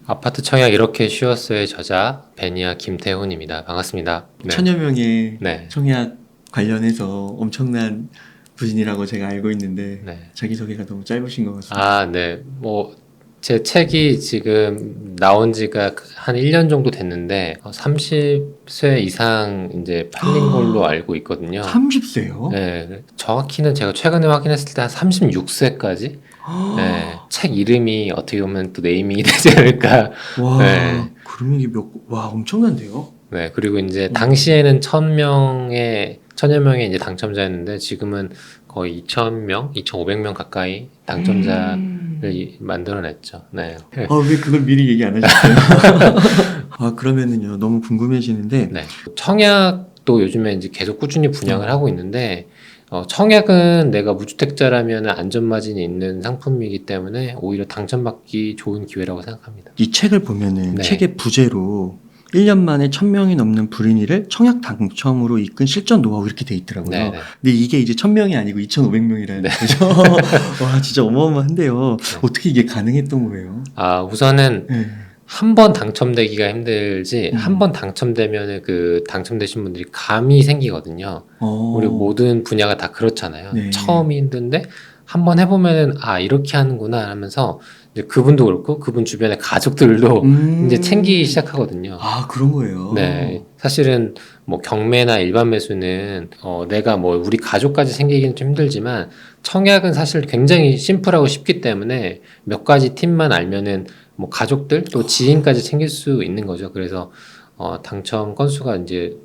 아파트 청약 이렇게 쉬웠어의 저자 베니아 김태훈입니다. 반갑습니다. 네. 천여 명의 네. 청약 관련해서 엄청난 부진이라고 제가 알고 있는데 네. 자기소개가 너무 짧으신 것 같습니다. 아, 네. 제 책이 지금 나온 지가 한 1년 정도 됐는데 30쇄 이상 이제 팔린 걸로 알고 있거든요. 30세요? 네. 정확히는 제가 최근에 확인했을 때 한 36쇄까지. 네. 책 이름이 어떻게 보면 또 네이밍이 되지 않을까. 와, 네. 그러면 이게 와, 엄청난데요? 네, 그리고 이제 당시에는 1000여 명의 이제 당첨자였는데 지금은 거의 2000명, 2500명 가까이 당첨자를 만들어냈죠. 네. 왜 그걸 미리 얘기 안 하셨어요? 그러면은요, 너무 궁금해지는데, 네. 청약도 요즘에 이제 계속 꾸준히 분양을 하고 있는데, 청약은 내가 무주택자라면 안전마진이 있는 상품이기 때문에 오히려 당첨받기 좋은 기회라고 생각합니다. 이 책을 보면은 네. 책의 부제로 1년 만에 1000명이 넘는 불인이를 청약 당첨으로 이끈 실전 노하우 이렇게 돼 있더라고요. 네, 네. 근데 이게 이제 1000명이 아니고 2500명이라는 거죠. 와, 진짜 어마어마한데요. 어떻게 이게 가능했던 거예요? 우선은 네. 한 번 당첨되기가 힘들지, 한 번 당첨되면 그 당첨되신 분들이 감이 생기거든요. 우리 모든 분야가 다 그렇잖아요. 네. 처음이 힘든데 한 번 해보면은 이렇게 하는구나 하면서 이제 그분도 그렇고 그분 주변의 가족들도 이제 챙기기 시작하거든요. 그런 거예요. 네, 사실은 뭐 경매나 일반 매수는 내가 뭐 우리 가족까지 챙기기는 좀 힘들지만 청약은 사실 굉장히 심플하고 쉽기 때문에 몇 가지 팁만 알면은 뭐 가족들 또 지인까지 챙길 수 있는 거죠. 그래서 당첨 건수가 이제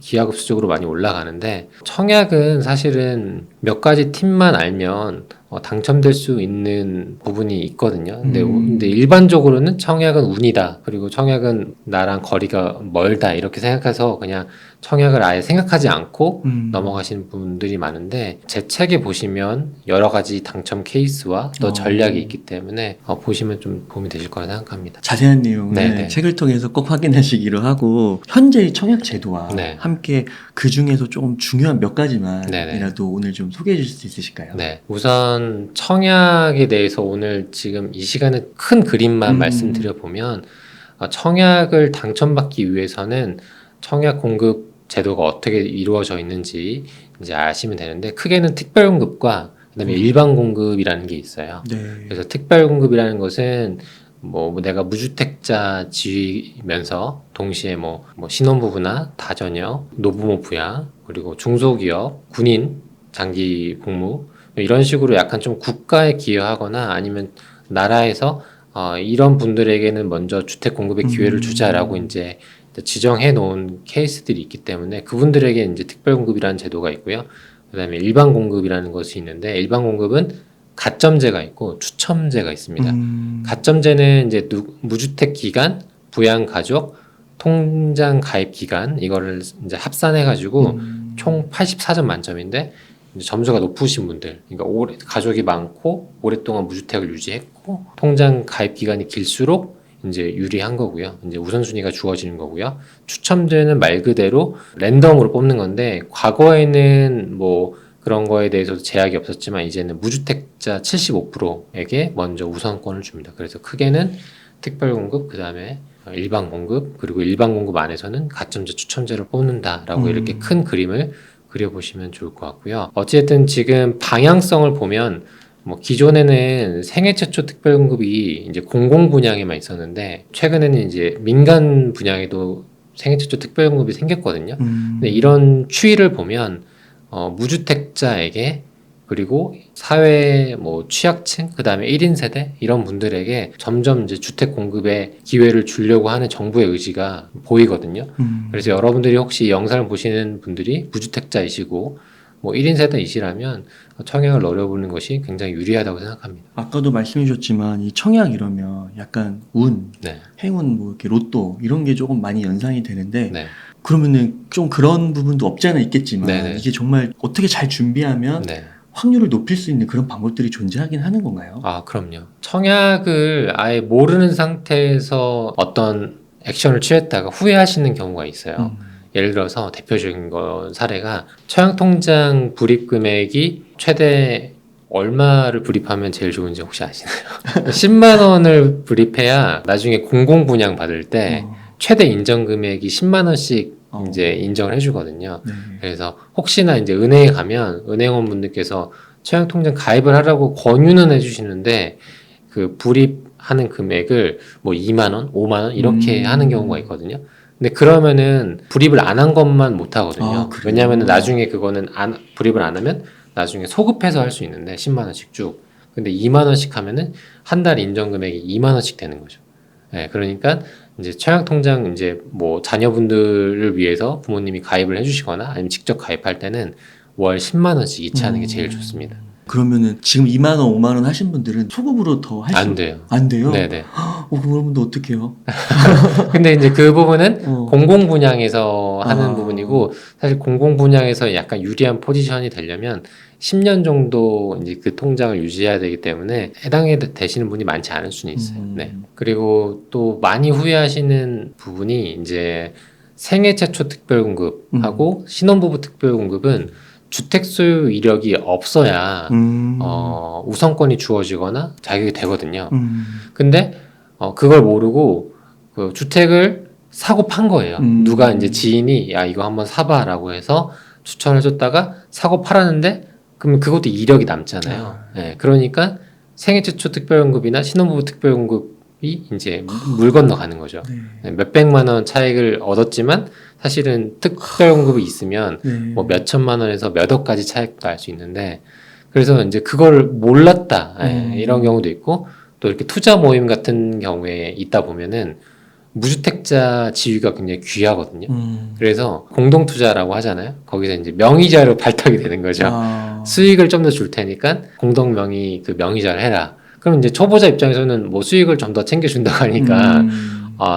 기하급수적으로 많이 올라가는데 청약은 사실은 몇 가지 팁만 알면 당첨될 수 있는 부분이 있거든요. 근데 일반적으로는 청약은 운이다. 그리고 청약은 나랑 거리가 멀다. 이렇게 생각해서 그냥 청약을 아예 생각하지 않고 넘어가시는 분들이 많은데 제 책에 보시면 여러 가지 당첨 케이스와 또 전략이 있기 때문에 보시면 좀 도움이 되실 거라 생각합니다. 자세한 내용을 네네. 책을 통해서 꼭 확인하시기로 하고 현재의 청약 제도와 네. 함께 그 중에서 조금 중요한 몇 가지만이라도 네네. 오늘 좀 소개해 주실 수 있으실까요? 네. 우선 청약에 대해서 오늘 지금 이 시간에 큰 그림만 말씀드려보면 청약을 당첨받기 위해서는 청약 공급 제도가 어떻게 이루어져 있는지 이제 아시면 되는데 크게는 특별 공급과 그다음에 일반 공급이라는 게 있어요. 네. 그래서 특별 공급이라는 것은 뭐 내가 무주택자 지위면서 동시에 뭐 신혼부부나 다자녀, 노부모 부양, 그리고 중소기업, 군인, 장기 복무 이런 식으로 약간 좀 국가에 기여하거나 아니면 나라에서 이런 분들에게는 먼저 주택 공급의 기회를 주자라고 이제 지정해 놓은 케이스들이 있기 때문에 그분들에게 이제 특별 공급이라는 제도가 있고요. 그다음에 일반 공급이라는 것이 있는데 일반 공급은 가점제가 있고 추첨제가 있습니다. 가점제는 이제 무주택 기간, 부양 가족, 통장 가입 기간 이거를 이제 합산해 가지고 총 84점 만점인데 이제 점수가 높으신 분들, 그러니까 가족이 많고 오랫동안 무주택을 유지했고 통장 가입 기간이 길수록 이제 유리한 거고요. 이제 우선순위가 주어지는 거고요. 추첨제는 말 그대로 랜덤으로 뽑는 건데 과거에는 뭐 그런 거에 대해서도 제약이 없었지만 이제는 무주택자 75%에게 먼저 우선권을 줍니다. 그래서 크게는 특별 공급, 그 다음에 일반 공급, 그리고 일반 공급 안에서는 가점제, 추첨제를 뽑는다라고 이렇게 큰 그림을 그려보시면 좋을 것 같고요. 어쨌든 지금 방향성을 보면 뭐 기존에는 생애 최초 특별 공급이 이제 공공 분양에만 있었는데 최근에는 이제 민간 분양에도 생애 최초 특별 공급이 생겼거든요. 근데 이런 추이를 보면 무주택자에게 그리고 사회 뭐 취약층 그다음에 1인 세대 이런 분들에게 점점 이제 주택 공급의 기회를 주려고 하는 정부의 의지가 보이거든요. 그래서 여러분들이 혹시 영상을 보시는 분들이 무주택자이시고 뭐 1인 세대이시라면 청약을 노려보는 것이 굉장히 유리하다고 생각합니다. 아까도 말씀해 주셨지만 이 청약 이러면 약간 운, 네. 행운 뭐 이렇게 로또 이런 게 조금 많이 연상이 되는데 네. 그러면은 좀 그런 부분도 없지 않아 있겠지만 네네. 이게 정말 어떻게 잘 준비하면 네. 확률을 높일 수 있는 그런 방법들이 존재하긴 하는 건가요? 그럼요. 청약을 아예 모르는 상태에서 어떤 액션을 취했다가 후회하시는 경우가 있어요. 예를 들어서 대표적인 사례가 청약통장 불입 금액이 최대 얼마를 불입하면 제일 좋은지 혹시 아시나요? 10만 원을 불입해야 나중에 공공분양 받을 때 최대 인정 금액이 10만 원씩 이제 인정을 해주거든요. 네. 그래서 혹시나 이제 은행에 가면 은행원분들께서 채용통장 가입을 하라고 권유는 해주시는데 그 불입하는 금액을 뭐 2만 원, 5만 원 이렇게 하는 경우가 있거든요. 근데 그러면은 불입을 안 한 것만 못 하거든요. 그래요? 왜냐하면 나중에 그거는 불입을 안 하면 나중에 소급해서 할 수 있는데 10만 원씩 쭉. 근데 2만 원씩 하면은 한 달 인정 금액이 2만 원씩 되는 거죠. 네, 그러니까 이제 청약통장 이제 뭐 자녀분들을 위해서 부모님이 가입을 해주시거나 아니면 직접 가입할 때는 월 10만 원씩 이체하는 게 제일 좋습니다. 그러면은 지금 2만 원, 5만 원 하신 분들은 소급으로 더 할 수 안 돼요. 안 돼요? 네네. 그러면 어떻게 해요? 근데 이제 그 부분은 어. 공공분양에서 하는 아. 부분이고 사실 공공분양에서 약간 유리한 포지션이 되려면 10년 정도 이제 그 통장을 유지해야 되기 때문에 해당이 되시는 분이 많지 않을 수는 있어요. 네. 그리고 또 많이 후회하시는 부분이 이제 생애 최초 특별공급하고 신혼부부 특별공급은 주택 소유 이력이 없어야 우선권이 주어지거나 자격이 되거든요. 근데 그걸 모르고 그 주택을 사고 판 거예요. 누가 이제 지인이 야 이거 한번 사봐라고 해서 추천을 줬다가 사고 팔았는데 그러면 그것도 이력이 남잖아요. 네, 그러니까 생애 최초 특별공급이나 신혼부부 특별공급이 이제 물 건너가는 거죠. 네, 몇백만 원 차익을 얻었지만 사실은 특별공급이 있으면 뭐 몇천만 원에서 몇 억까지 차익도 알 수 있는데 그래서 이제 그걸 몰랐다 이런 경우도 있고 또 이렇게 투자 모임 같은 경우에 있다 보면은 무주택자 지위가 굉장히 귀하거든요. 그래서 공동투자라고 하잖아요. 거기서 이제 명의자로 발탁이 되는 거죠. 수익을 좀 더 줄 테니까 공동 명의 그 명의자를 해라. 그럼 이제 초보자 입장에서는 뭐 수익을 좀 더 챙겨준다고 하니까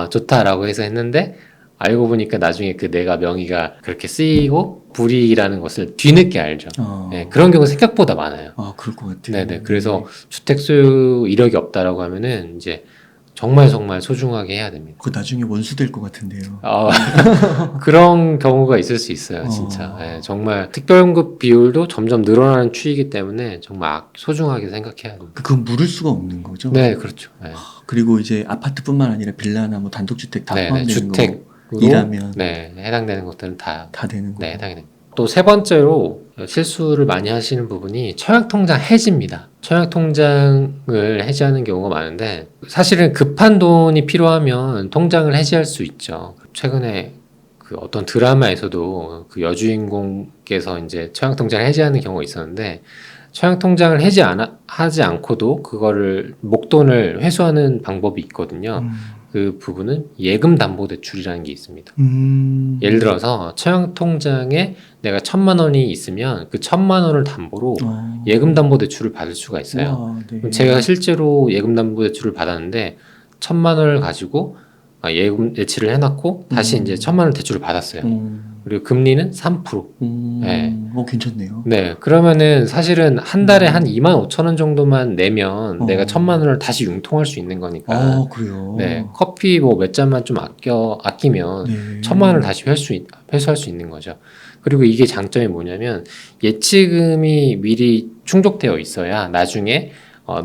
좋다라고 해서 했는데 알고 보니까 나중에 그 내가 명의가 그렇게 쓰이고 불이익이라는 것을 뒤늦게 알죠. 네, 그런 경우 생각보다 많아요. 그럴 것 같아요. 네네. 그래서 주택 소유 이력이 없다라고 하면은 이제 정말 소중하게 해야 됩니다. 그거 나중에 원수 될 것 같은데요. 그런 경우가 있을 수 있어요, 진짜. 네, 정말 특별공급 비율도 점점 늘어나는 추이기 때문에 정말 소중하게 생각해야 됩니다. 그건 물을 수가 없는 거죠? 네, 그렇죠. 네. 그리고 이제 아파트뿐만 아니라 빌라나 뭐 단독주택 다 포함되는 주택으로 일하면 해당되는 것들은 다 되는 거고. 네, 해당이 됩니다. 또 세 번째로 실수를 많이 하시는 부분이 청약통장 해지입니다. 청약통장을 해지하는 경우가 많은데 사실은 급한 돈이 필요하면 통장을 해지할 수 있죠. 최근에 그 어떤 드라마에서도 그 여주인공께서 이제 청약통장을 해지하는 경우가 있었는데 청약통장을 하지 않고도 그거를 목돈을 회수하는 방법이 있거든요. 그 부분은 예금담보대출이라는 게 있습니다. 예를 들어서 청약통장에 내가 1,000만 원이 있으면 그 1,000만 원을 담보로 예금담보대출을 받을 수가 있어요. 그럼 제가 실제로 예금담보대출을 받았는데 1,000만 원을 가지고 예금 예치를 해놨고 다시 이제 1,000만 원 대출을 받았어요. 그리고 금리는 3%. 네. 괜찮네요. 네, 그러면은 사실은 한 달에 한 25,000원 정도만 내면 내가 1,000만 원을 다시 융통할 수 있는 거니까. 그래요? 네, 커피 뭐 몇 잔만 좀 아끼면 1,000만 원을 다시 회수할 수 있는 거죠. 그리고 이게 장점이 뭐냐면 예치금이 미리 충족되어 있어야 나중에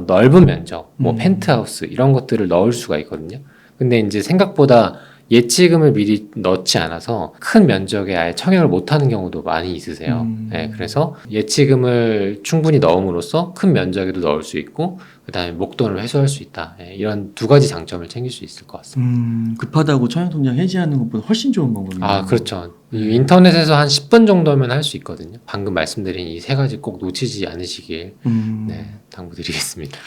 넓은 면적, 뭐 펜트하우스 이런 것들을 넣을 수가 있거든요. 근데 이제 생각보다 예치금을 미리 넣지 않아서 큰 면적에 아예 청약을 못하는 경우도 많이 있으세요. 네, 그래서 예치금을 충분히 넣음으로써 큰 면적에도 넣을 수 있고 그 다음에 목돈을 회수할 수 있다. 네, 이런 두 가지 장점을 챙길 수 있을 것 같습니다. 급하다고 청약통장 해지하는 것보다 훨씬 좋은 방법이네요. 그렇죠. 인터넷에서 한 10분 정도면 할 수 있거든요. 방금 말씀드린 이 세 가지 꼭 놓치지 않으시길 네, 당부드리겠습니다.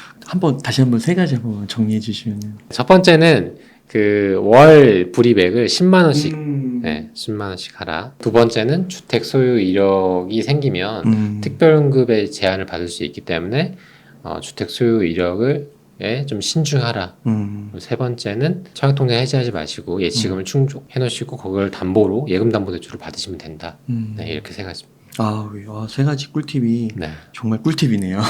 다시 한번 세 가지 한번 정리해 주시면. 첫 번째는 그 월 불이백을 10만 원씩 네, 10만 원씩 하라. 두 번째는 주택 소유 이력이 생기면 특별연금의 제한을 받을 수 있기 때문에 주택 소유 이력을 좀 신중하라. 세 번째는 청약통장 해지하지 마시고 예치금을 충족해 놓으시고 그걸 담보로 예금담보대출을 받으시면 된다. 네, 이렇게 세 가지입니다. 세 가지 꿀팁이 정말 꿀팁이네요.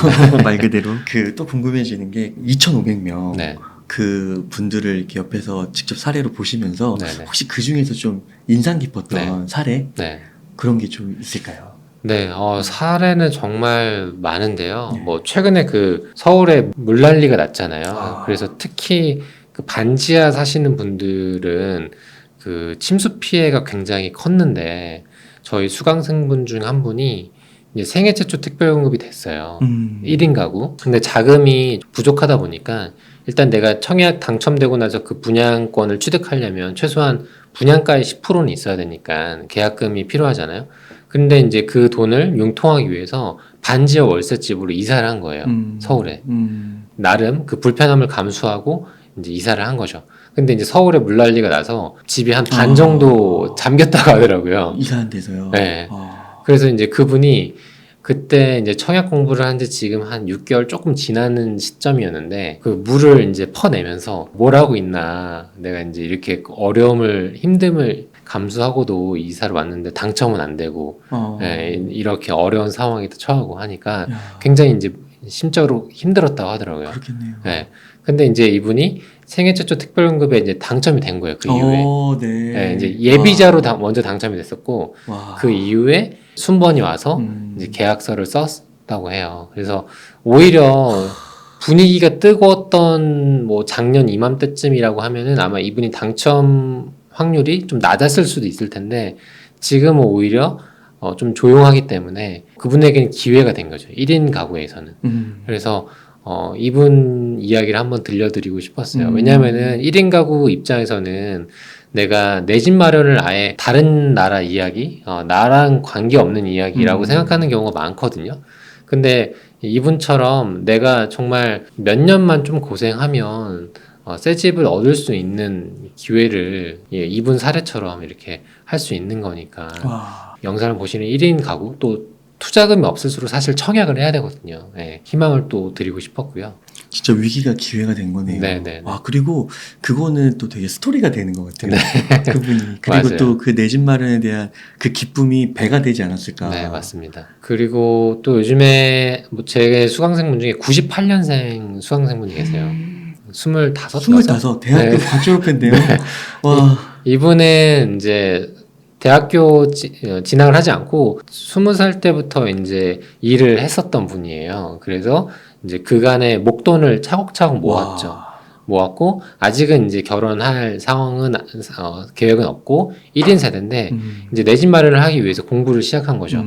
말 그대로. 또 궁금해지는 게 2,500명. 그 분들을 이렇게 옆에서 직접 사례로 보시면서 혹시 그 중에서 좀 인상 깊었던 사례 그런 게 좀 있을까요? 네, 사례는 정말 많은데요. 뭐 최근에 그 서울에 물난리가 났잖아요. 그래서 특히 그 반지하 사시는 분들은 그 침수 피해가 굉장히 컸는데 저희 수강생분 중 한 분이 이제 생애 최초 특별공급이 됐어요. 1인 가구. 근데 자금이 부족하다 보니까 일단 내가 청약 당첨되고 나서 그 분양권을 취득하려면 최소한 분양가의 10%는 있어야 되니까 계약금이 필요하잖아요. 근데 이제 그 돈을 융통하기 위해서 반지하 월세집으로 이사를 한 거예요. 서울에. 나름 그 불편함을 감수하고 이제 이사를 한 거죠. 근데 이제 서울에 물난리가 나서 집이 한 반 정도 잠겼다고 하더라고요. 이사한 데서요? 네. 그래서 이제 그분이 그때 이제 청약 공부를 한 지 지금 한 6개월 조금 지나는 시점이었는데 그 물을 이제 퍼내면서 뭘 하고 있나, 내가 이제 이렇게 어려움을 힘듦을 감수하고도 이사를 왔는데 당첨은 안 되고 이렇게 어려운 상황에 처하고 하니까 굉장히 이제 심적으로 힘들었다고 하더라고요. 그렇겠네요. 네. 근데 이제 이분이 생애 최초 특별연금에 이제 당첨이 된 거예요. 그 이후에. 네, 이제 예비자로 먼저 당첨이 됐었고 그 이후에 순번이 와서 이제 계약서를 썼다고 해요. 그래서 오히려 분위기가 뜨거웠던 뭐 작년 이맘때쯤이라고 하면은 아마 이분이 당첨 확률이 좀 낮았을 수도 있을 텐데 지금은 오히려 좀 조용하기 때문에 그분에게는 기회가 된 거죠. 1인 가구에서는. 그래서 이분 이야기를 한번 들려드리고 싶었어요. 왜냐하면은 1인 가구 입장에서는 내가 내 집 마련을 아예 다른 나라 이야기, 나랑 관계없는 이야기라고 생각하는 경우가 많거든요. 근데 이분처럼 내가 정말 몇 년만 좀 고생하면 새 집을 얻을 수 있는 기회를 이분 사례처럼 이렇게 할 수 있는 거니까 영상을 보시는 1인 가구 또 투자금이 없을수록 사실 청약을 해야 되거든요. 네, 희망을 또 드리고 싶었고요. 진짜 위기가 기회가 된 거네요. 네네. 그리고 그거는 또 되게 스토리가 되는 것 같아요. 네. 그분이. 그리고 또 그 내 집 마련에 대한 그 기쁨이 배가 되지 않았을까. 네, 맞습니다. 그리고 또 요즘에 뭐 제 수강생분 중에 98년생 수강생분이 계세요. 25? 대학교 갓 졸업했네요. 와. 이분은 이제 대학교 진학을 하지 않고 20살 때부터 이제 일을 했었던 분이에요. 그래서 이제 그간의 목돈을 차곡차곡 모았죠. 모았고 아직은 이제 결혼할 상황은 계획은 없고 1인 세대인데 이제 내 집 마련을 하기 위해서 공부를 시작한 거죠.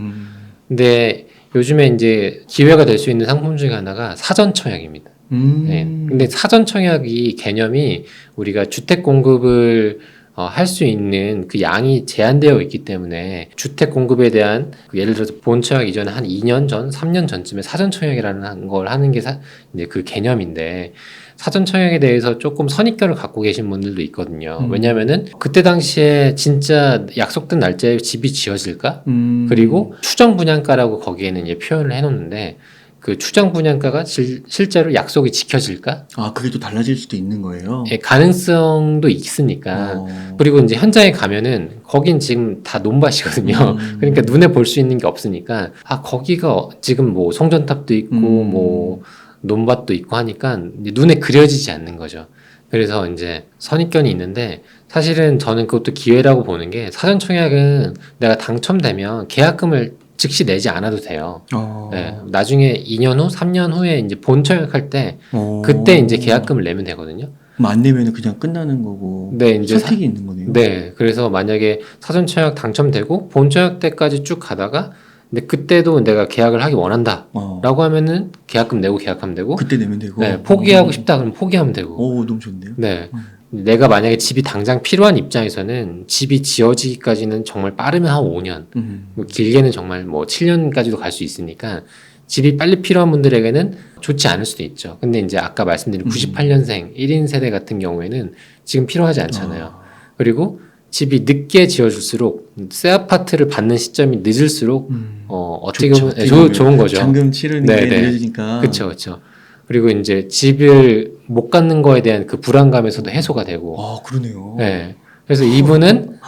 근데 요즘에 이제 기회가 될 수 있는 상품 중에 하나가 사전 청약입니다. 네. 근데 사전 청약이 개념이 우리가 주택 공급을 할 수 있는 그 양이 제한되어 있기 때문에 주택 공급에 대한 예를 들어서 본청약 이전에 한 2년 전, 3년 전쯤에 사전 청약이라는 걸 하는 게 이제 그 개념인데 사전 청약에 대해서 조금 선입견을 갖고 계신 분들도 있거든요. 왜냐면은 그때 당시에 진짜 약속된 날짜에 집이 지어질까? 그리고 추정 분양가라고 거기에는 이제 표현을 해놓는데 그 추정 분양가가 실제로 약속이 지켜질까? 그게 또 달라질 수도 있는 거예요? 예, 가능성도 있으니까. 그리고 이제 현장에 가면은 거긴 지금 다 논밭이거든요. 그러니까 눈에 볼 수 있는 게 없으니까 거기가 지금 뭐 송전탑도 있고 뭐 논밭도 있고 하니까 이제 눈에 그려지지 않는 거죠. 그래서 이제 선입견이 있는데 사실은 저는 그것도 기회라고 보는 게 사전 청약은 내가 당첨되면 계약금을 즉시 내지 않아도 돼요. 네, 나중에 2년 후, 3년 후에 이제 본청약할 때 그때 이제 계약금을 내면 되거든요. 안 내면 그냥 끝나는 거고. 네, 이제 선택이 있는 거네요. 네, 그래서 만약에 사전 청약 당첨되고 본청약 때까지 쭉 가다가 근데 그때도 내가 계약을 하기 원한다라고 하면은 계약금 내고 계약하면 되고 그때 내면 되고. 네, 포기하고 싶다 그러면 포기하면 되고. 너무 좋은데요? 네. 내가 만약에 집이 당장 필요한 입장에서는 집이 지어지기까지는 정말 빠르면 한 5년, 뭐 길게는 정말 뭐 7년까지도 갈 수 있으니까 집이 빨리 필요한 분들에게는 좋지 않을 수도 있죠. 근데 이제 아까 말씀드린 98년생 1인 세대 같은 경우에는 지금 필요하지 않잖아요. 그리고 집이 늦게 지어질수록 새 아파트를 받는 시점이 늦을수록 어떻게 보면 좋은 거죠. 잔금 치르는 게 늦어지니까. 그렇죠, 그렇죠. 그리고 이제 집을 못 갖는 거에 대한 그 불안감에서도 해소가 되고. 그러네요. 네. 그래서 이분은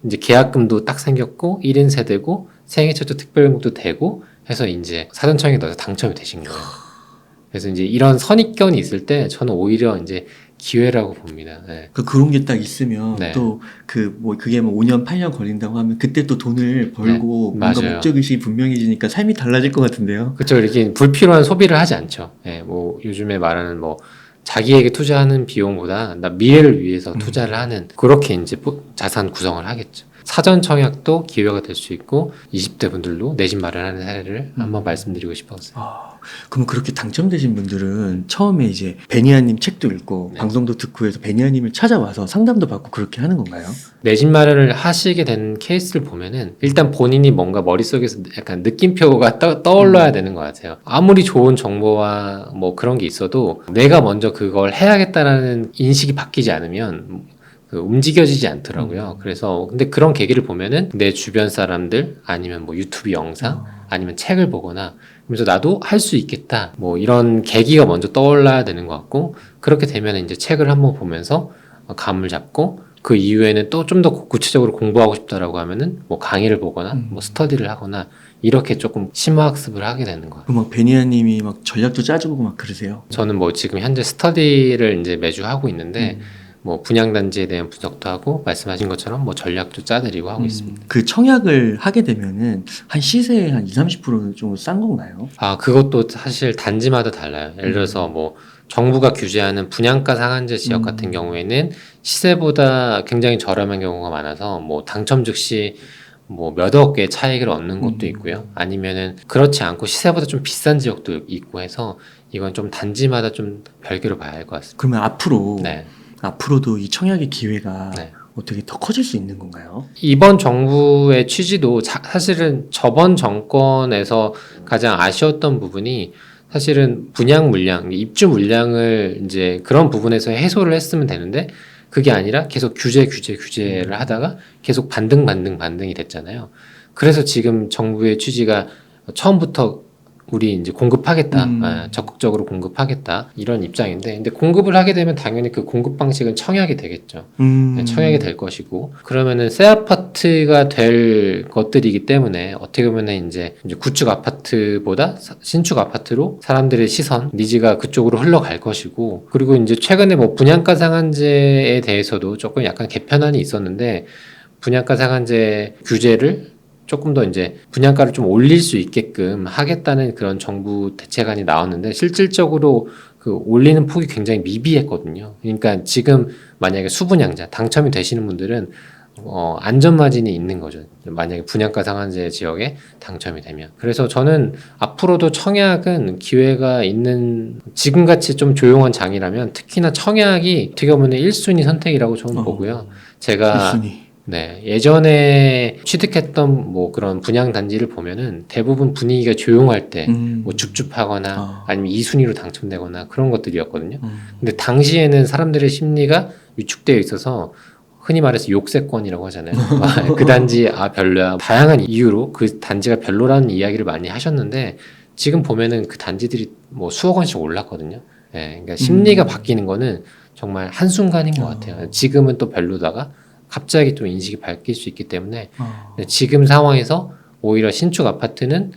이제 계약금도 딱 생겼고 1인 세대고 생애 최초 특별연금도 되고 해서 이제 사전 청약에 넣어서 당첨이 되신 거예요. 그래서 이제 이런 선입견이 있을 때 저는 오히려 이제 기회라고 봅니다. 네. 그런 게 딱 있으면 네. 또 그게 뭐 5년, 8년 걸린다고 하면 그때 또 돈을 벌고 네, 뭔가 맞아요. 목적의식이 분명해지니까 삶이 달라질 것 같은데요. 그렇죠. 이렇게 불필요한 소비를 하지 않죠. 예, 뭐 요즘에 말하는 뭐 자기에게 투자하는 비용보다 나 미래를 위해서 투자를 하는 그렇게 이제 자산 구성을 하겠죠. 사전 청약도 기회가 될 수 있고 20대 분들도 내 집 마련하는 사례를 한번 말씀드리고 싶었어요. 그럼 그렇게 당첨되신 분들은 처음에 이제 베니아님 책도 읽고 네. 방송도 듣고 해서 베니아님을 찾아와서 상담도 받고 그렇게 하는 건가요? 내 집 마련을 하시게 된 케이스를 보면은 일단 본인이 뭔가 머릿속에서 약간 느낌표가 떠올라야 되는 것 같아요. 아무리 좋은 정보와 뭐 그런 게 있어도 내가 먼저 그걸 해야겠다라는 인식이 바뀌지 않으면 움직여지지 않더라고요. 그래서 근데 그런 계기를 보면은 내 주변 사람들 아니면 뭐 유튜브 영상 아니면 책을 보거나 그래서 나도 할 수 있겠다 뭐 이런 계기가 먼저 떠올라야 되는 것 같고 그렇게 되면 이제 책을 한번 보면서 감을 잡고 그 이후에는 또 좀 더 구체적으로 공부하고 싶다라고 하면은 뭐 강의를 보거나 뭐 스터디를 하거나 이렇게 조금 심화학습을 하게 되는 거예요. 그럼 막 베니아님이 막 전략도 짜주고 막 그러세요? 저는 뭐 지금 현재 스터디를 이제 매주 하고 있는데 뭐 분양단지에 대한 분석도 하고 말씀하신 것처럼 뭐 전략도 짜드리고 하고 있습니다. 그 청약을 하게 되면은 한 시세의 한 20-30%는 좀 싼 건가요? 그것도 사실 단지마다 달라요. 예를 들어서 뭐 정부가 규제하는 분양가 상한제 지역 같은 경우에는 시세보다 굉장히 저렴한 경우가 많아서 뭐 당첨 즉시 뭐 몇 억의 차익을 얻는 곳도 있고요. 아니면은 그렇지 않고 시세보다 좀 비싼 지역도 있고 해서 이건 좀 단지마다 좀 별개로 봐야 할 것 같습니다. 그러면 앞으로 네. 앞으로도 이 청약의 기회가 네. 어떻게 더 커질 수 있는 건가요? 이번 정부의 취지도 사실은 저번 정권에서 가장 아쉬웠던 부분이 사실은 분양 물량, 입주 물량을 이제 그런 부분에서 해소를 했으면 되는데 그게 아니라 계속 규제를 하다가 계속 반등이 됐잖아요. 그래서 지금 정부의 취지가 처음부터 우리 이제 공급하겠다, 적극적으로 공급하겠다 이런 입장인데, 근데 공급을 하게 되면 당연히 그 공급 방식은 청약이 되겠죠. 청약이 될 것이고, 그러면은 새 아파트가 될 것들이기 때문에 어떻게 보면은 이제 구축 아파트보다 신축 아파트로 사람들의 시선, 니즈가 그쪽으로 흘러갈 것이고, 그리고 이제 최근에 뭐 분양가 상한제에 대해서도 조금 약간 개편안이 있었는데, 분양가 상한제 규제를 조금 더 이제 분양가를 좀 올릴 수 있게끔 하겠다는 그런 정부 대책안이 나왔는데 실질적으로 그 올리는 폭이 굉장히 미비했거든요. 그러니까 지금 만약에 수분양자 당첨이 되시는 분들은 안전마진이 있는 거죠. 만약에 분양가 상한제 지역에 당첨이 되면. 그래서 저는 앞으로도 청약은 기회가 있는 지금같이 좀 조용한 장이라면 특히나 청약이 어떻게 보면 1순위 선택이라고 저는 보고요. 제가 1순위. 네, 예전에 취득했던 뭐 그런 분양 단지를 보면은 대부분 분위기가 조용할 때 뭐 줍줍하거나 아니면 2순위로 당첨되거나 그런 것들이었거든요. 근데 당시에는 사람들의 심리가 위축되어 있어서 흔히 말해서 욕세권이라고 하잖아요. 그 단지 별로야. 다양한 이유로 그 단지가 별로라는 이야기를 많이 하셨는데 지금 보면은 그 단지들이 뭐 수억 원씩 올랐거든요. 네, 그러니까 심리가 바뀌는 거는 정말 한순간인 것 같아요. 지금은 또 별로다가 갑자기 좀 인식이 바뀔 수 있기 때문에 지금 상황에서 오히려 신축 아파트는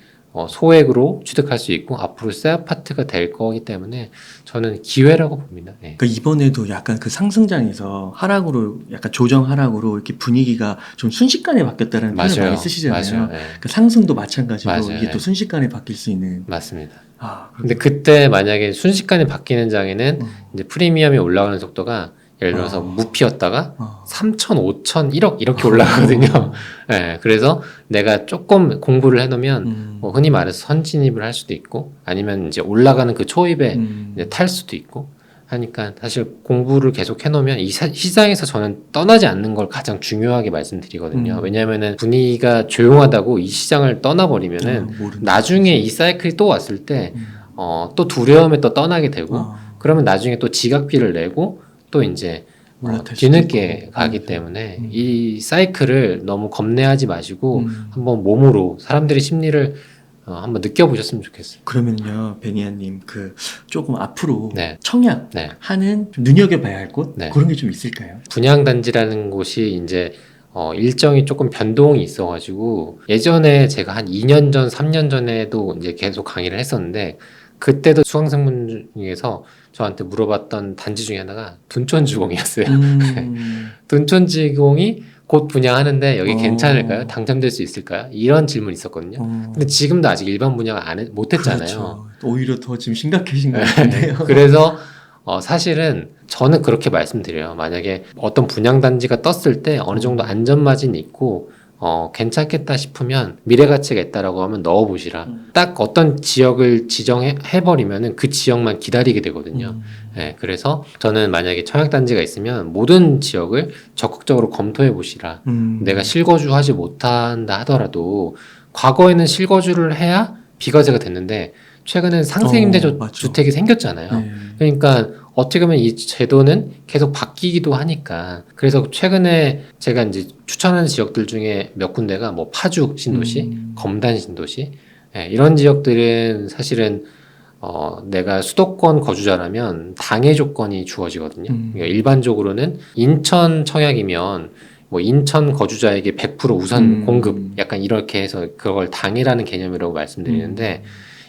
소액으로 취득할 수 있고 앞으로 새 아파트가 될 거기 때문에 저는 기회라고 봅니다. 네. 그러니까 이번에도 약간 그 상승장에서 하락으로 약간 조정 하락으로 이렇게 분위기가 좀 순식간에 바뀌었다는 표현을 많이 쓰시잖아요. 맞아요. 네. 그러니까 상승도 마찬가지로 맞아요. 이게 또 순식간에 바뀔 수 있는. 맞습니다. 그렇구나. 근데 그때 만약에 순식간에 바뀌는 장에는 이제 프리미엄이 올라가는 속도가 예를 들어서 무피였다가 3천, 5천, 1억 이렇게 올라가거든요. 네, 그래서 내가 조금 공부를 해놓으면 뭐 흔히 말해서 선진입을 할 수도 있고 아니면 이제 올라가는 그 초입에 이제 탈 수도 있고 하니까 사실 공부를 계속 해놓으면 이 시장에서 저는 떠나지 않는 걸 가장 중요하게 말씀드리거든요. 왜냐하면은 분위기가 조용하다고 이 시장을 떠나버리면은 나중에 이 사이클이 또 왔을 때 또 두려움에 또 떠나게 되고 그러면 나중에 또 지각비를 내고 또 이제 뒤늦게 가기 때문에 이 사이클을 너무 겁내하지 마시고 한번 몸으로 사람들의 심리를 한번 느껴보셨으면 좋겠어요. 그러면요, 베니아님, 조금 앞으로 네. 청약 네. 하는 좀 눈여겨봐야 할 곳? 네. 그런 게 좀 있을까요? 분양단지라는 곳이 이제 일정이 조금 변동이 있어가지고 예전에 제가 한 2년 전, 3년 전에도 이제 계속 강의를 했었는데 그때도 수강생분 중에서 저한테 물어봤던 단지 중에 하나가 둔촌주공이었어요. 둔촌주공이 곧 분양하는데 여기 괜찮을까요? 당첨될 수 있을까요? 이런 질문이 있었거든요. 근데 지금도 아직 일반 분양 못했잖아요. 그렇죠. 오히려 더 지금 심각해진 것 같은데요. 그래서 사실은 저는 그렇게 말씀드려요. 만약에 어떤 분양단지가 떴을 때 어느 정도 안전마진이 있고 괜찮겠다 싶으면 미래가치가 있다라고 하면 넣어보시라. 딱 어떤 지역을 지정해버리면은 그 지역만 기다리게 되거든요. 네, 그래서 저는 만약에 청약단지가 있으면 모든 지역을 적극적으로 검토해보시라. 내가 실거주 하지 못한다 하더라도 과거에는 실거주를 해야 비과세가 됐는데 최근엔 상생임대주택이 생겼잖아요. 네. 그러니까 어떻게 보면 이 제도는 계속 바뀌기도 하니까 그래서 최근에 제가 이제 추천하는 지역들 중에 몇 군데가 뭐 파주 신도시, 검단 신도시 이런 지역들은 사실은 내가 수도권 거주자라면 당해 조건이 주어지거든요. 그러니까 일반적으로는 인천 청약이면 뭐 인천 거주자에게 100% 우선 공급 약간 이렇게 해서 그걸 당해라는 개념이라고 말씀드리는데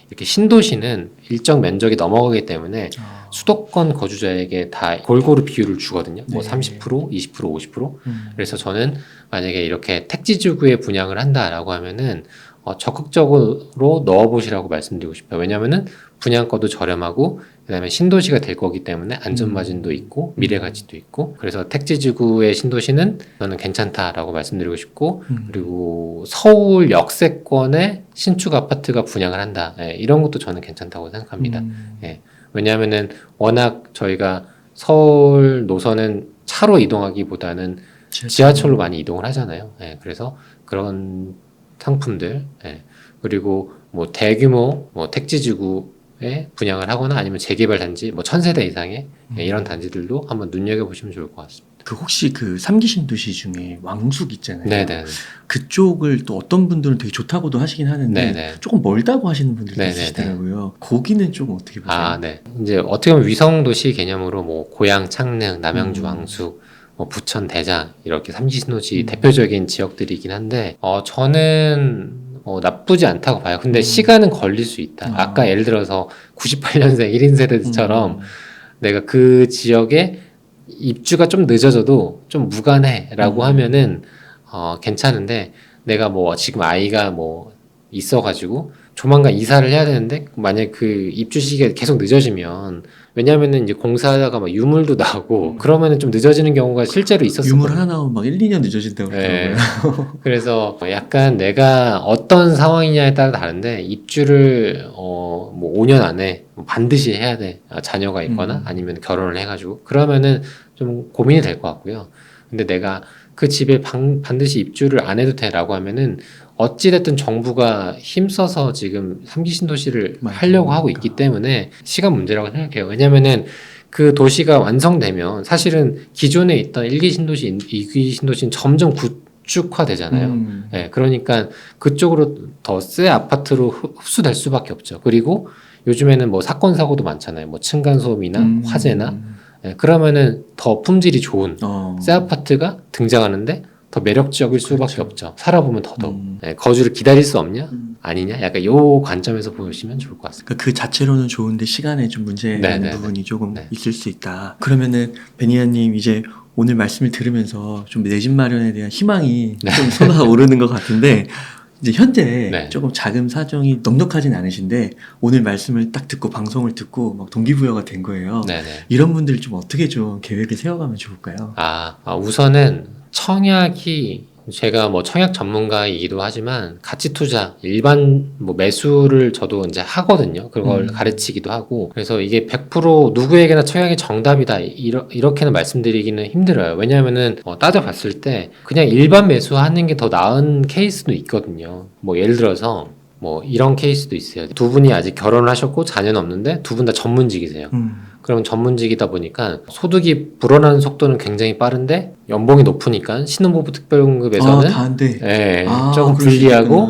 이렇게 신도시는 일정 면적이 넘어가기 때문에 수도권 거주자에게 다 골고루 비율을 주거든요. 뭐 30%, 20%, 50%. 그래서 저는 만약에 이렇게 택지지구에 분양을 한다라고 하면은 적극적으로 넣어보시라고 말씀드리고 싶어요. 왜냐하면은 분양가도 저렴하고 그다음에 신도시가 될 거기 때문에 안전마진도 있고 미래가치도 있고 그래서 택지지구의 신도시는 저는 괜찮다라고 말씀드리고 싶고 그리고 서울 역세권에 신축 아파트가 분양을 한다. 이런 것도 저는 괜찮다고 생각합니다. 왜냐하면은 워낙 저희가 서울 노선은 차로 이동하기보다는 지하철로 많이 이동을 하잖아요. 그래서 그런 상품들 그리고 뭐 대규모 뭐 택지지구에 분양을 하거나 아니면 재개발 단지 뭐 1000세대 이상의 이런 단지들도 한번 눈여겨보시면 좋을 것 같습니다. 그 혹시 그 3기 신도시 중에 왕숙 있잖아요. 네네. 그쪽을 또 어떤 분들은 되게 좋다고도 하시긴 하는데 네네. 조금 멀다고 하시는 분들도 네네네. 있으시더라고요. 거기는 좀 어떻게 보세요? 네. 이제 어떻게 보면 위성도시 개념으로 뭐 고양, 창릉, 남양주, 왕숙, 뭐 부천, 대장 이렇게 3기 신도시 대표적인 지역들이긴 한데 저는 나쁘지 않다고 봐요. 근데 시간은 걸릴 수 있다. 아까 예를 들어서 98년생 1인 세대처럼 내가 그 지역에 입주가 좀 늦어져도 좀 무관해라고 하면은 괜찮은데 내가 뭐 지금 아이가 뭐 있어가지고 조만간 이사를 해야 되는데 만약 그 입주 시기가 계속 늦어지면 왜냐면은 이제 공사하다가 막 유물도 나오고 그러면은 좀 늦어지는 경우가 실제로 있었어요. 유물 하나 나오면 막 1, 2년 늦어진다고 그러더라고요. 그래서 약간 내가 어떤 상황이냐에 따라 다른데 입주를 뭐 5년 안에 반드시 해야 돼. 자녀가 있거나 아니면 결혼을 해가지고 그러면은 좀 고민이 될 것 같고요. 근데 내가 그 집에 반드시 입주를 안 해도 돼라고 하면은 어찌됐든 정부가 힘써서 지금 3기 신도시를 하려고 하고 있기 때문에 시간 문제라고 생각해요. 왜냐면은 그 도시가 완성되면 사실은 기존에 있던 1기 신도시, 2기 신도시는 점점 구축화되잖아요. 그러니까 그쪽으로 더 새 아파트로 흡수될 수밖에 없죠. 그리고 요즘에는 뭐 사건 사고도 많잖아요. 뭐 층간소음이나 화재나 그러면은 더 품질이 좋은 새 아파트가 등장하는데 더 매력적일 수밖에 없죠. 살아보면 더더욱. 거주를 기다릴 수 없냐? 아니냐? 약간 요 관점에서 보시면 좋을 것 같습니다. 그 자체로는 좋은데 시간에 좀 문제되는 부분이 조금 있을 수 있다. 그러면은 베니아님 이제 오늘 말씀을 들으면서 좀 내 집 마련에 대한 희망이 좀 솟아오르는 것 같은데 이제 현재 조금 자금 사정이 넉넉하진 않으신데 오늘 말씀을 딱 듣고 방송을 듣고 막 동기부여가 된 거예요. 이런 분들 좀 어떻게 좀 계획을 세워가면 좋을까요? 우선은 청약이 제가 뭐 청약 전문가이기도 하지만 가치 투자 일반 뭐 매수를 저도 이제 하거든요. 그걸 가르치기도 하고 그래서 이게 100% 누구에게나 청약이 정답이다 이렇게는 말씀드리기는 힘들어요. 왜냐하면은 따져봤을 때 그냥 일반 매수하는 게 더 나은 케이스도 있거든요. 뭐 예를 들어서 뭐 이런 케이스도 있어요. 두 분이 아직 결혼을 하셨고 자녀는 없는데 두 분 다 전문직이세요. 그러면 전문직이다 보니까 소득이 불어나는 속도는 굉장히 빠른데 연봉이 높으니까 신혼부부 특별공급에서는 다 안 돼. 조금 불리하고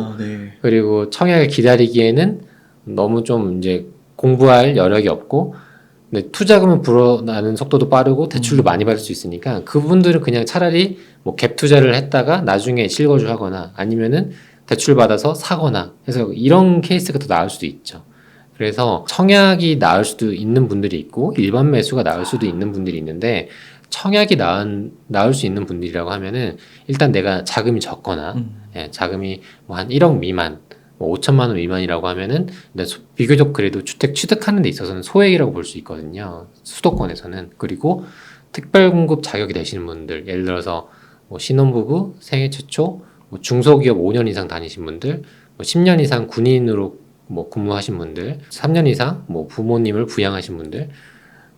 그리고 청약을 기다리기에는 너무 좀 이제 공부할 여력이 없고 근데 투자금은 불어나는 속도도 빠르고 대출도 많이 받을 수 있으니까 그분들은 그냥 차라리 뭐 갭 투자를 했다가 나중에 실거주 하거나 아니면은 대출 받아서 사거나 해서 이런 케이스가 더 나을 수도 있죠. 그래서 청약이 나을 수도 있는 분들이 있고 일반 매수가 나을 수도 있는 분들이 있는데 청약이 나을 수 있는 분들이라고 하면은 일단 내가 자금이 적거나 예, 자금이 뭐 한 1억 미만 뭐 5천만 원 미만이라고 하면은 비교적 그래도 주택 취득하는 데 있어서는 소액이라고 볼 수 있거든요. 수도권에서는. 그리고 특별공급 자격이 되시는 분들, 예를 들어서 뭐 신혼부부, 생애 최초, 뭐 중소기업 5년 이상 다니신 분들, 뭐 10년 이상 군인으로 뭐 근무하신 분들, 3년 이상 뭐 부모님을 부양하신 분들,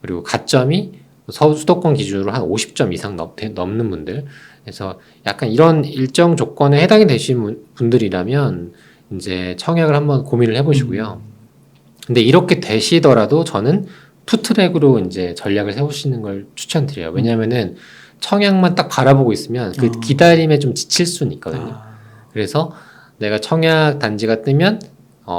그리고 가점이 수도권 기준으로 한 50점 이상 넘는 분들, 그래서 약간 이런 일정 조건에 해당이 되신 분들이라면 이제 청약을 한번 고민을 해보시고요. 근데 이렇게 되시더라도 저는 투트랙으로 이제 전략을 세우시는 걸 추천드려요. 왜냐면은 청약만 딱 바라보고 있으면 그 기다림에 좀 지칠 수는 있거든요. 그래서 내가 청약 단지가 뜨면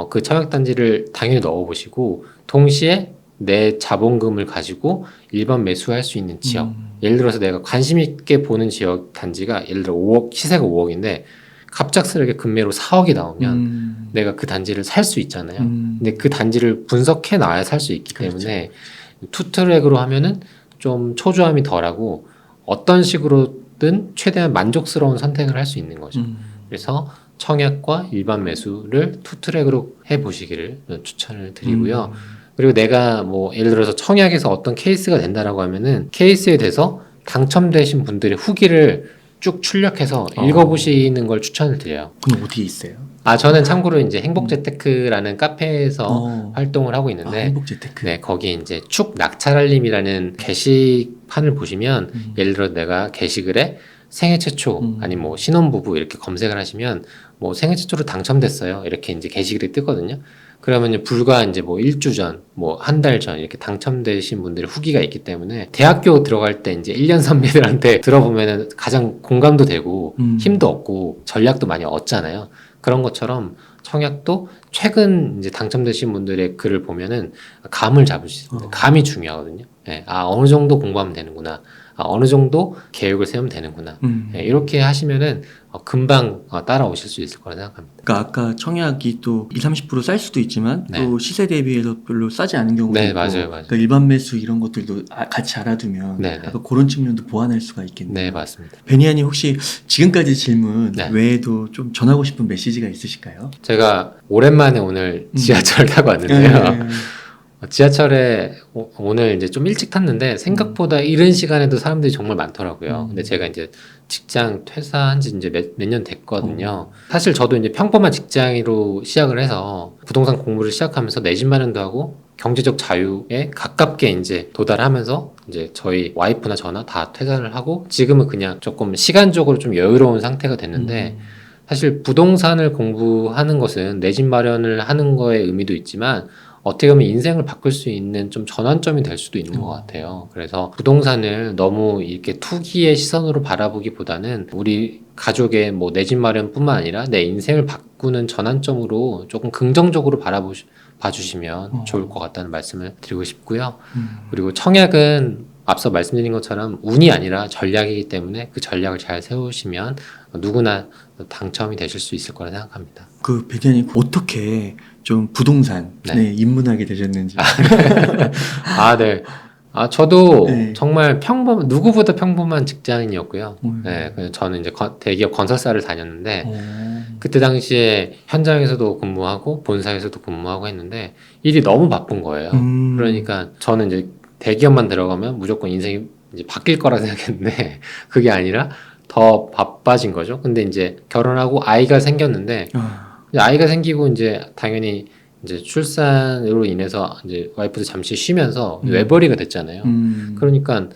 그 청약 단지를 당연히 넣어보시고 동시에 내 자본금을 가지고 일반 매수할 수 있는 지역. 예를 들어서 내가 관심 있게 보는 지역 단지가 예를 들어 5억, 시세가 5억인데 갑작스럽게 금매로 4억이 나오면 내가 그 단지를 살 수 있잖아요. 근데 그 단지를 분석해 놔야 살 수 있기 때문에 투트랙으로 하면은 좀 초조함이 덜하고 어떤 식으로든 최대한 만족스러운 선택을 할 수 있는 거죠. 그래서 청약과 일반 매수를 투트랙으로 해보시기를 추천을 드리고요. 그리고 내가 뭐 예를 들어서 청약에서 어떤 케이스가 된다라고 하면은 케이스에 대해서 당첨되신 분들의 후기를 쭉 출력해서 읽어보시는 걸 추천을 드려요. 그건 어디에 있어요? 저는 참고로 이제 행복재테크라는 카페에서 활동을 하고 있는데, 행복재테크. 네, 거기 이제 축 낙찰알림이라는 게시판을 보시면, 예를 들어 내가 게시글에 생애 최초, 아니 뭐 신혼부부 이렇게 검색을 하시면, 뭐 생애 최초로 당첨됐어요. 이렇게 이제 게시글이 뜨거든요. 그러면 불과 이제 뭐 일주 전, 뭐 한 달 전 이렇게 당첨되신 분들의 후기가 있기 때문에 대학교 들어갈 때 이제 1년 선배들한테 들어보면은 가장 공감도 되고 힘도 얻고 전략도 많이 얻잖아요. 그런 것처럼 청약도 최근 이제 당첨되신 분들의 글을 보면은 감을 잡으실 수 있습니다. 감이 중요하거든요. 네, 어느 정도 공부하면 되는구나. 어느 정도 계획을 세우면 되는구나. 네, 이렇게 하시면은 금방 따라오실 수 있을 거라 생각합니다. 그러니까 아까 청약이 또 20, 30% 쌀 수도 있지만 또 시세 대비해서 별로 싸지 않은 경우도 있고 맞아요. 그러니까 일반 매수 이런 것들도 같이 알아두면 약간 그런 측면도 보완할 수가 있겠네요. 네, 맞습니다. 베니아님 혹시 지금까지 질문 외에도 좀 전하고 싶은 메시지가 있으실까요? 제가 오랜만에 오늘 지하철을 타고 왔는데요. 지하철에 오늘 이제 좀 일찍 탔는데 생각보다 이른 시간에도 사람들이 정말 많더라고요. 근데 제가 이제 직장 퇴사한 지 이제 몇 년 됐거든요. 사실 저도 이제 평범한 직장으로 시작을 해서 부동산 공부를 시작하면서 내 집 마련도 하고 경제적 자유에 가깝게 이제 도달하면서 이제 저희 와이프나 저나 다 퇴사를 하고 지금은 그냥 조금 시간적으로 좀 여유로운 상태가 됐는데 사실 부동산을 공부하는 것은 내 집 마련을 하는 거에 의미도 있지만 어떻게 보면 인생을 바꿀 수 있는 좀 전환점이 될 수도 있는 것 같아요. 그래서 부동산을 너무 이렇게 투기의 시선으로 바라보기보다는 우리 가족의 뭐 내 집 마련뿐만 아니라 내 인생을 바꾸는 전환점으로 조금 긍정적으로 봐주시면 좋을 것 같다는 말씀을 드리고 싶고요. 그리고 청약은 앞서 말씀드린 것처럼 운이 아니라 전략이기 때문에 그 전략을 잘 세우시면 누구나 당첨이 되실 수 있을 거라 생각합니다. 그 베니아님 어떻게 좀 부동산에 입문하게 되셨는지. 네. 저도 정말 누구보다 평범한 직장인이었고요. 네, 저는 이제 대기업 건설사를 다녔는데, 그때 당시에 현장에서도 근무하고, 본사에서도 근무하고 했는데, 일이 너무 바쁜 거예요. 그러니까 저는 이제 대기업만 들어가면 무조건 인생이 이제 바뀔 거라 생각했는데, 그게 아니라 더 바빠진 거죠. 근데 이제 결혼하고 아이가 생겼는데, 아이가 생기고 이제 당연히 이제 출산으로 인해서 이제 와이프도 잠시 쉬면서 외벌이가 됐잖아요. 그러니까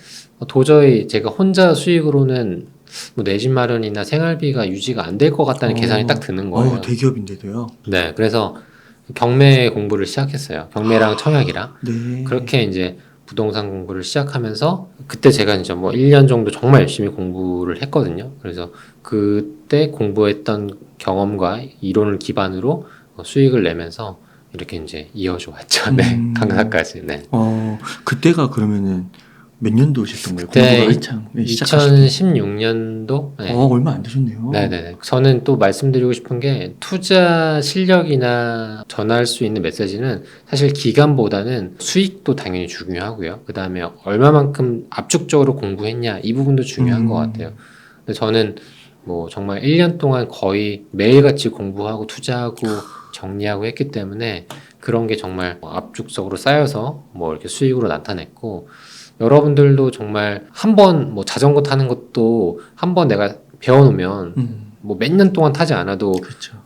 도저히 제가 혼자 수익으로는 뭐 내 집 마련이나 생활비가 유지가 안 될 것 같다는 계산이 딱 드는 거예요. 대기업인데도요? 네, 그래서 경매 공부를 시작했어요. 경매랑 청약이랑. 그렇게 이제 부동산 공부를 시작하면서 그때 제가 이제 뭐 1년 정도 정말 열심히 공부를 했거든요. 그래서 그때 공부했던 경험과 이론을 기반으로 수익을 내면서 이렇게 이제 이어져 왔죠. 네, 강사까지. 네. 그때가 그러면은 몇 년도 오셨던 거예요? 네, 공부가 한창 시작하실 때. 2016년도. 네. 얼마 안 되셨네요. 네네. 저는 또 말씀드리고 싶은 게 투자 실력이나 전할 수 있는 메시지는 사실 기간보다는 수익도 당연히 중요하고요. 그 다음에 얼마만큼 압축적으로 공부했냐 이 부분도 중요한 것 같아요. 근데 저는 뭐 정말 1년 동안 거의 매일같이 공부하고 투자하고 정리하고 했기 때문에 그런 게 정말 압축적으로 쌓여서 뭐 이렇게 수익으로 나타냈고, 여러분들도 정말 한 번 뭐 자전거 타는 것도 한 번 내가 배워놓으면 뭐 몇 년 동안 타지 않아도 그렇죠.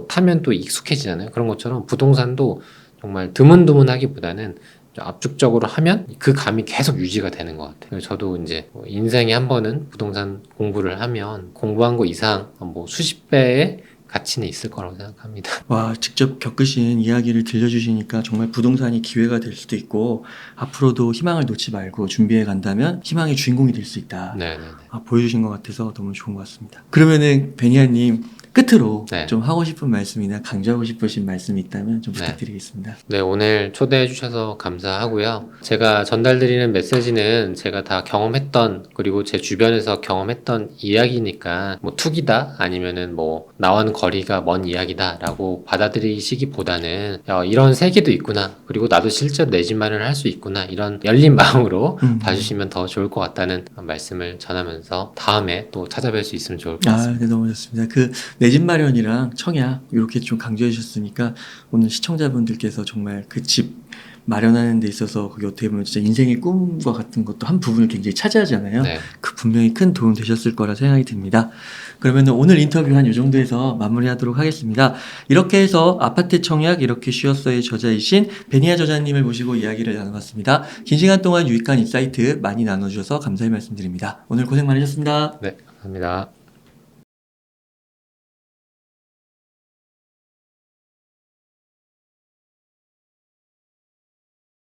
타면 또 익숙해지잖아요. 그런 것처럼 부동산도 정말 드문드문하기보다는 압축적으로 하면 그 감이 계속 유지가 되는 것 같아요. 저도 이제 인생에 한 번은 부동산 공부를 하면 공부한 거 이상 뭐 수십 배의 가치는 있을 거라고 생각합니다. 와, 직접 겪으신 이야기를 들려주시니까 정말 부동산이 기회가 될 수도 있고 앞으로도 희망을 놓지 말고 준비해 간다면 희망의 주인공이 될 수 있다. 네네네. 보여주신 것 같아서 너무 좋은 것 같습니다. 그러면은 베니아님 끝으로 네. 좀 하고 싶은 말씀이나 강조하고 싶으신 말씀이 있다면 좀 네. 부탁드리겠습니다. 네, 오늘 초대해 주셔서 감사하고요. 제가 전달드리는 메시지는 제가 다 경험했던, 그리고 제 주변에서 경험했던 이야기니까 뭐 투기다 아니면은 뭐 나와는 거리가 먼 이야기다 라고 받아들이시기보다는 이런 세계도 있구나, 그리고 나도 실제로 내 집 마련을 할 수 있구나, 이런 열린 마음으로 봐주시면 더 좋을 것 같다는 말씀을 전하면서 다음에 또 찾아뵐 수 있으면 좋을 것 같습니다. 네, 너무 좋습니다. 내 집 마련이랑 청약 이렇게 좀 강조해 주셨으니까 오늘 시청자분들께서 정말 그 집 마련하는 데 있어서 그게 어떻게 보면 진짜 인생의 꿈과 같은 것도 한 부분을 굉장히 차지하잖아요. 네. 그 분명히 큰 도움 되셨을 거라 생각이 듭니다. 그러면 오늘 인터뷰 한 이 정도에서 마무리하도록 하겠습니다. 이렇게 해서 아파트 청약 이렇게 쉬었어의 저자이신 베니아 저자님을 모시고 이야기를 나눠봤습니다. 긴 시간 동안 유익한 인사이트 많이 나눠주셔서 감사의 말씀드립니다. 오늘 고생 많으셨습니다. 네, 감사합니다.